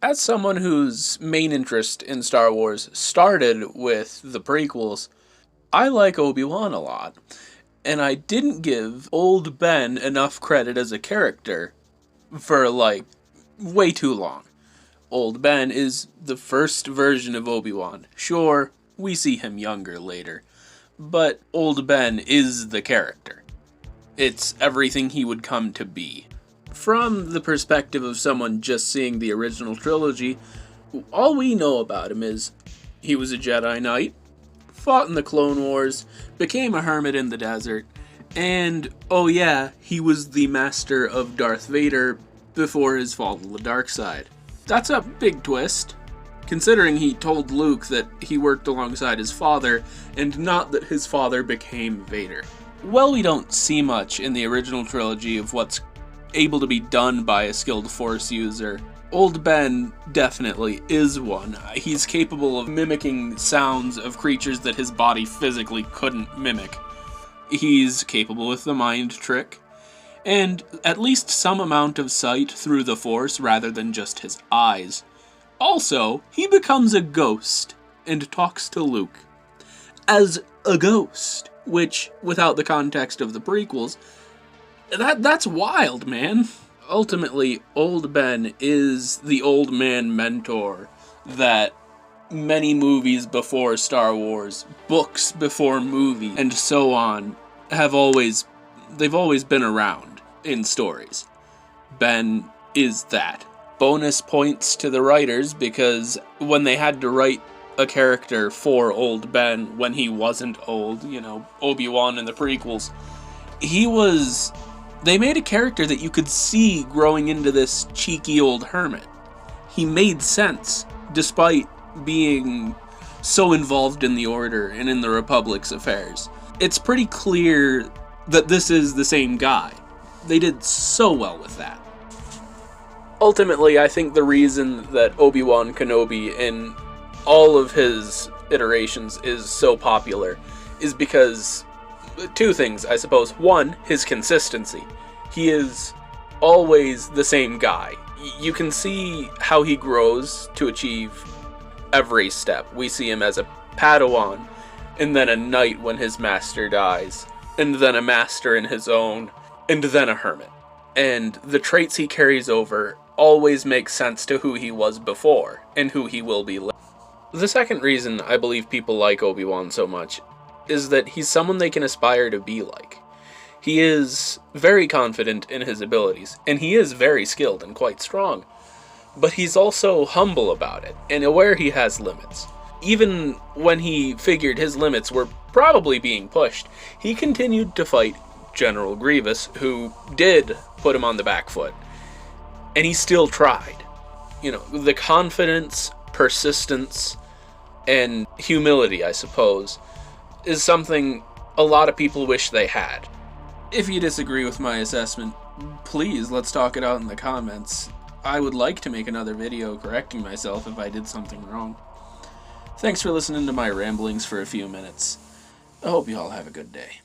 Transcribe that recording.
As someone whose main interest in Star Wars started with the prequels, I like Obi-Wan a lot, and I didn't give Old Ben enough credit as a character for, way too long. Old Ben is the first version of Obi-Wan. Sure, we see him younger later, but Old Ben is the character. It's everything he would come to be. From the perspective of someone just seeing the original trilogy, all we know about him is he was a Jedi Knight, fought in the Clone Wars, became a hermit in the desert, and, oh yeah, he was the master of Darth Vader before his fall to the dark side. That's a big twist, considering he told Luke that he worked alongside his father, and not that his father became Vader. Well, we don't see much in the original trilogy of what's able to be done by a skilled Force user. Old Ben definitely is one. He's capable of mimicking sounds of creatures that his body physically couldn't mimic. He's capable with the mind trick, and at least some amount of sight through the Force rather than just his eyes. Also, he becomes a ghost and talks to Luke as a ghost, which, without the context of the prequels, that's wild, man. Ultimately, Old Ben is the old man mentor that many movies before Star Wars, books before movies, and so on they've always been around in stories. Ben is that. Bonus points to the writers, because when they had to write a character for Old Ben when he wasn't old, Obi-Wan in the prequels, they made a character that you could see growing into this cheeky old hermit. He made sense, despite being so involved in the Order and in the Republic's affairs. It's pretty clear that this is the same guy. They did so well with that. Ultimately, I think the reason that Obi-Wan Kenobi in all of his iterations is so popular is because two things, I suppose. One, his consistency. He is always the same guy. You can see how he grows to achieve every step. We see him as a Padawan, and then a knight when his master dies, and then a master in his own, and then a hermit. And the traits he carries over always make sense to who he was before, and who he will be later. The second reason I believe people like Obi-Wan so much is that he's someone they can aspire to be like. He is very confident in his abilities, and he is very skilled and quite strong. But he's also humble about it, and aware he has limits. Even when he figured his limits were probably being pushed, he continued to fight General Grievous, who did put him on the back foot. And he still tried. The confidence, persistence, and humility, I suppose, is something a lot of people wish they had. If you disagree with my assessment, please let's talk it out in the comments. I would like to make another video correcting myself if I did something wrong. Thanks for listening to my ramblings for a few minutes. I hope you all have a good day.